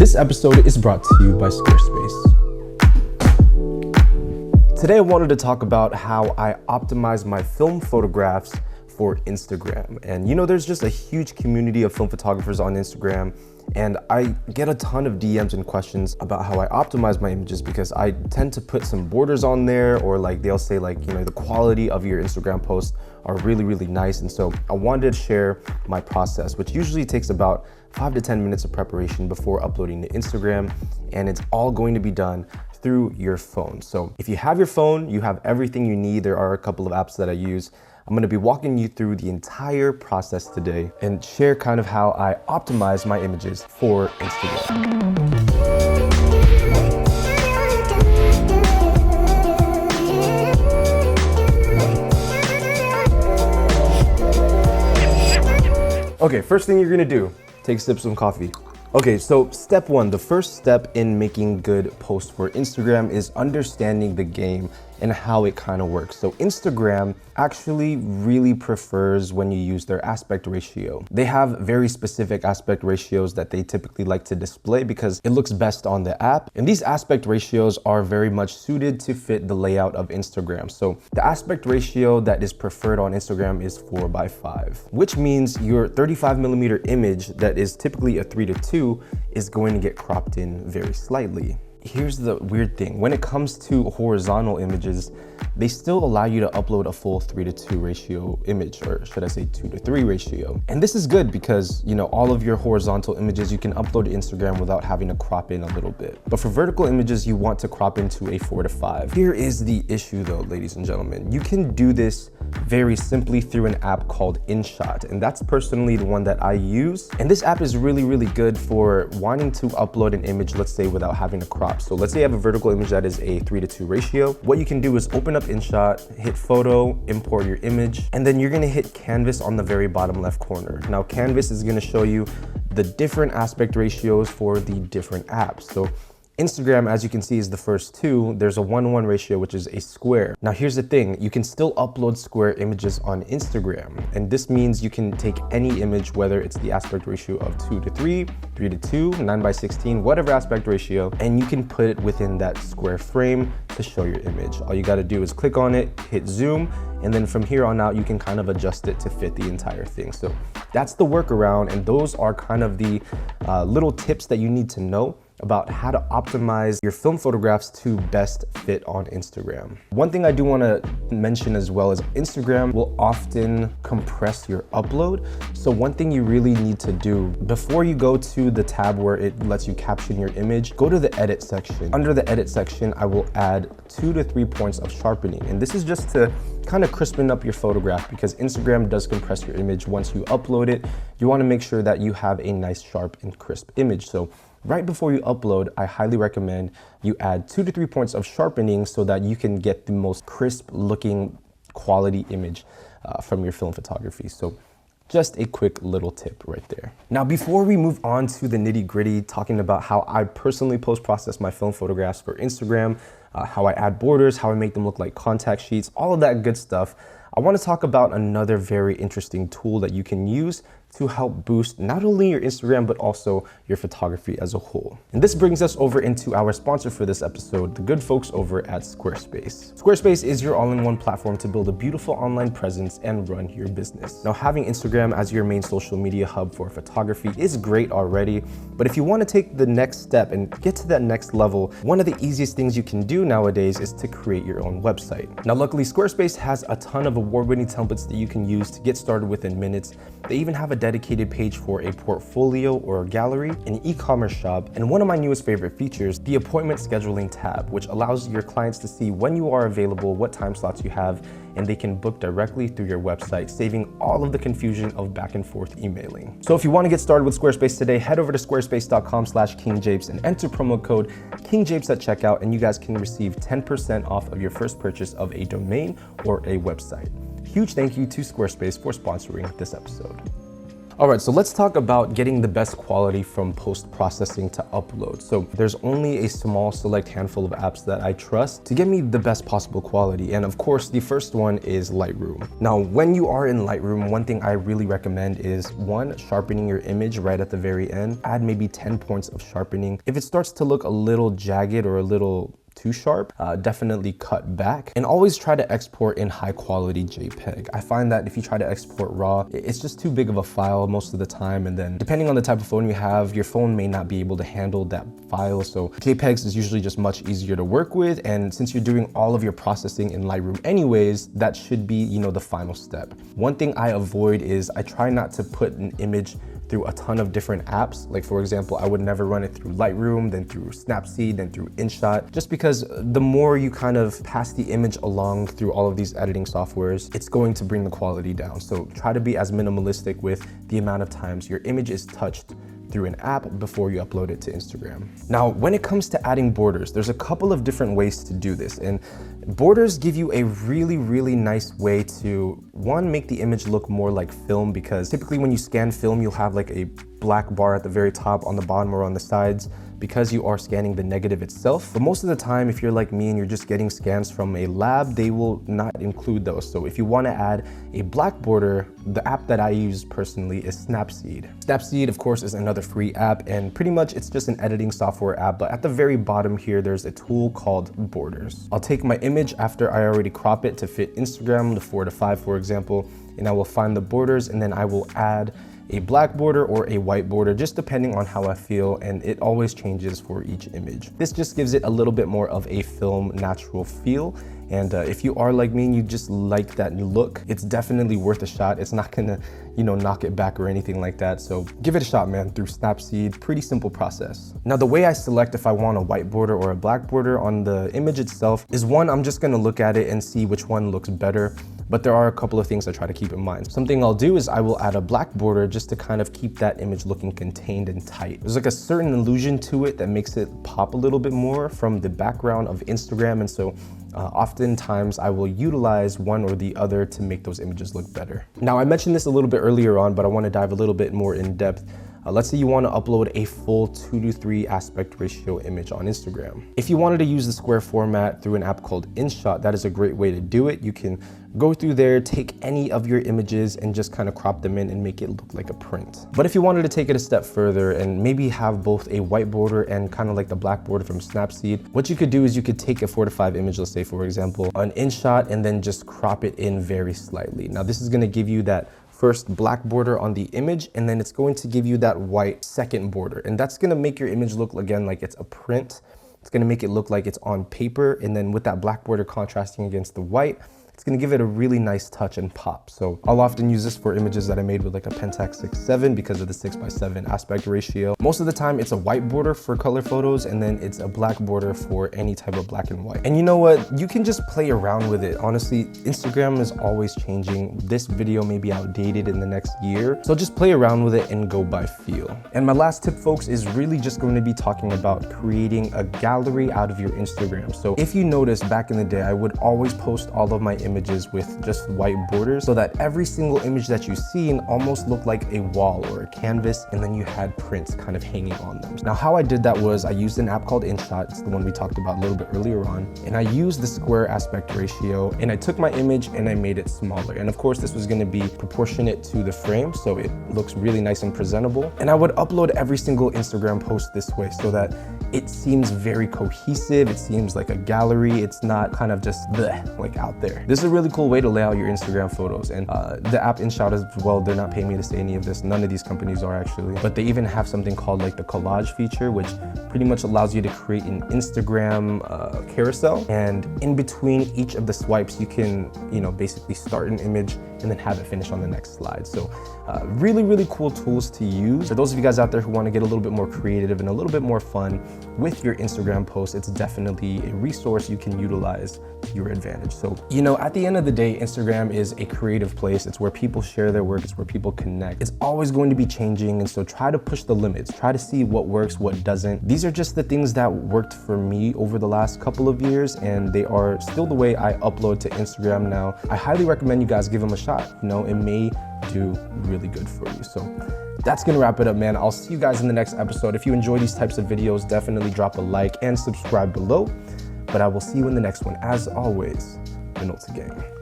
This episode is brought to you by Squarespace. Today I wanted to talk about how I optimize my film photographs for Instagram. And there's just a huge community of film photographers on Instagram, and I get a ton of DMs and questions about how I optimize my images because I tend to put some borders on there, or they'll say the quality of your Instagram posts are really, really nice. And so I wanted to share my process, which usually takes about 5 to 10 minutes of preparation before uploading to Instagram, and it's all going to be done through your phone. So if you have your phone, you have everything you need. There are a couple of apps that I use. I'm gonna be walking you through the entire process today and share kind of how I optimize my images for Instagram. Okay, first thing you're gonna do, take a sip of some coffee. Okay, so step one, the first step in making good posts for Instagram is understanding the game and how it kind of works. So Instagram actually really prefers when you use their aspect ratio. They have very specific aspect ratios that they typically like to display because it looks best on the app. And these aspect ratios are very much suited to fit the layout of Instagram. So the aspect ratio that is preferred on Instagram is 4:5, which means your 35mm image that is typically a 3:2 is going to get cropped in very slightly. Here's the weird thing. When it comes to horizontal images, they still allow you to upload a full 3:2 ratio image, or should I say 2:3 ratio. And this is good because, all of your horizontal images you can upload to Instagram without having to crop in a little bit. But for vertical images, you want to crop into a 4:5. Here is the issue though, ladies and gentlemen. You can do this very simply through an app called InShot, and that's personally the one that I use. And this app is really, really good for wanting to upload an image, let's say, without having to crop. So let's say you have a vertical image that is a 3:2 ratio. What you can do is open up InShot, hit photo, import your image, and then you're gonna hit canvas on the very bottom left corner. Now canvas is gonna show you the different aspect ratios for the different apps. So Instagram, as you can see, is the first two. There's a 1:1 ratio, which is a square. Now here's the thing, you can still upload square images on Instagram. And this means you can take any image, whether it's the aspect ratio of 2:3, 3:2, 9:16, whatever aspect ratio, and you can put it within that square frame to show your image. All you gotta do is click on it, hit zoom, and then from here on out, you can kind of adjust it to fit the entire thing. So that's the workaround, and those are kind of the little tips that you need to know about how to optimize your film photographs to best fit on Instagram. One thing I do want to mention as well is Instagram will often compress your upload. So one thing you really need to do before you go to the tab where it lets you caption your image, go to the edit section. Under the edit section, I will add 2 to 3 points of sharpening. And this is just to kind of crispen up your photograph because Instagram does compress your image once you upload it. You want to make sure that you have a nice, sharp, and crisp image. So right before you upload, I highly recommend you add 2 to 3 points of sharpening so that you can get the most crisp looking quality image from your film photography. So just a quick little tip right there. Now, before we move on to the nitty gritty, talking about how I personally post-process my film photographs for Instagram, how I add borders, how I make them look like contact sheets, all of that good stuff, I want to talk about another very interesting tool that you can use to help boost not only your Instagram, but also your photography as a whole. And this brings us over into our sponsor for this episode, the good folks over at Squarespace. Squarespace is your all-in-one platform to build a beautiful online presence and run your business. Now, having Instagram as your main social media hub for photography is great already, but if you want to take the next step and get to that next level, one of the easiest things you can do nowadays is to create your own website. Now, luckily, Squarespace has a ton of award-winning templates that you can use to get started within minutes. They even have a dedicated page for a portfolio or a gallery, an e-commerce shop, and one of my newest favorite features, the appointment scheduling tab, which allows your clients to see when you are available, what time slots you have, and they can book directly through your website, saving all of the confusion of back and forth emailing. So if you want to get started with Squarespace today, head over to squarespace.com/KingJapes and enter promo code KingJapes at checkout, and you guys can receive 10% off of your first purchase of a domain or a website. Huge thank you to Squarespace for sponsoring this episode. All right, so let's talk about getting the best quality from post-processing to upload. So there's only a small select handful of apps that I trust to get me the best possible quality. And of course, the first one is Lightroom. Now, when you are in Lightroom, one thing I really recommend is one, sharpening your image right at the very end. Add maybe 10 points of sharpening. If it starts to look a little jagged or a little too sharp, definitely cut back, and always try to export in high quality JPEG. I find that if you try to export RAW, it's just too big of a file most of the time, and then depending on the type of phone you have, your phone may not be able to handle that file. So JPEGs is usually just much easier to work with, and since you're doing all of your processing in Lightroom anyways, that should be, you know, the final step. One thing I avoid is I try not to put an image through a ton of different apps. Like for example, I would never run it through Lightroom, then through Snapseed, then through InShot, just because the more you kind of pass the image along through all of these editing softwares, it's going to bring the quality down. So try to be as minimalistic with the amount of times your image is touched through an app before you upload it to Instagram. Now, when it comes to adding borders, there's a couple of different ways to do this. And borders give you a really nice way to, one, make the image look more like film, because typically when you scan film, you'll have like a black bar at the very top, on the bottom, or on the sides, because you are scanning the negative itself. But most of the time, if you're like me and you're just getting scans from a lab, they will not include those. So if you want to add a black border, the app that I use personally is Snapseed. Snapseed, of course, is another free app, and pretty much it's just an editing software app. But at the very bottom here, there's a tool called Borders. I'll take my image after I already crop it to fit Instagram, the 4:5, for example, and I will find the borders, and then I will add a black border or a white border, just depending on how I feel, and it always changes for each image. This just gives it a little bit more of a film natural feel. And if you are like me and you just like that look, it's definitely worth a shot. It's not gonna, you know, knock it back or anything like that. So give it a shot, man, through Snapseed. Pretty simple process. Now, the way I select if I want a white border or a black border on the image itself is, one, I'm just gonna look at it and see which one looks better. But there are a couple of things I try to keep in mind. Something I'll do is I will add a black border just to kind of keep that image looking contained and tight. There's like a certain illusion to it that makes it pop a little bit more from the background of Instagram. And so oftentimes I will utilize one or the other to make those images look better. Now, I mentioned this a little bit earlier on, but I want to dive a little bit more in depth. Let's say you want to upload a full 2:3 aspect ratio image on Instagram. If you wanted to use the square format through an app called InShot, that is a great way to do it. You can go through there, take any of your images and just kind of crop them in and make it look like a print. But if you wanted to take it a step further and maybe have both a white border and kind of like the black border from Snapseed, what you could do is you could take a 4:5 image, let's say for example, on InShot, and then just crop it in very slightly. Now this is going to give you that first black border on the image, and then it's going to give you that white second border. And that's gonna make your image look, again, like it's a print. It's gonna make it look like it's on paper. And then with that black border contrasting against the white, it's gonna give it a really nice touch and pop. So I'll often use this for images that I made with like a Pentax 6.7 because of the 6:7 aspect ratio. Most of the time it's a white border for color photos, and then it's a black border for any type of black and white. And you know what? You can just play around with it. Honestly, Instagram is always changing. This video may be outdated in the next year. So just play around with it and go by feel. And my last tip, folks, is really just going to be talking about creating a gallery out of your Instagram. So if you notice, back in the day, I would always post all of my images with just white borders so that every single image that you see almost looked like a wall or a canvas, and then you had prints kind of hanging on them. Now, how I did that was I used an app called InShot. It's the one we talked about a little bit earlier on. And I used the square aspect ratio, and I took my image and I made it smaller. And of course, this was going to be proportionate to the frame, so it looks really nice and presentable. And I would upload every single Instagram post this way so that it seems very cohesive. It seems like a gallery. It's not kind of just bleh, like out there. This is a really cool way to lay out your Instagram photos. And the app InShot as well, they're not paying me to say any of this. None of these companies are actually, but they even have something called like the collage feature, which pretty much allows you to create an Instagram carousel. And in between each of the swipes, you can, you know, basically start an image and then have it finish on the next slide. So really cool tools to use. For those of you guys out there who want to get a little bit more creative and a little bit more fun with your Instagram posts, it's definitely a resource you can utilize to your advantage. So, you know, at the end of the day, Instagram is a creative place. It's where people share their work. It's where people connect. It's always going to be changing. And so try to push the limits. Try to see what works, what doesn't. These are just the things that worked for me over the last couple of years, and they are still the way I upload to Instagram now. I highly recommend you guys give them a shot. shot. You know, it may do really good for you. So that's gonna wrap it up, man. I'll see you guys in the next episode. If you enjoy these types of videos, definitely drop a like and subscribe below. But I will see you in the next one. As always, Minolta Gang.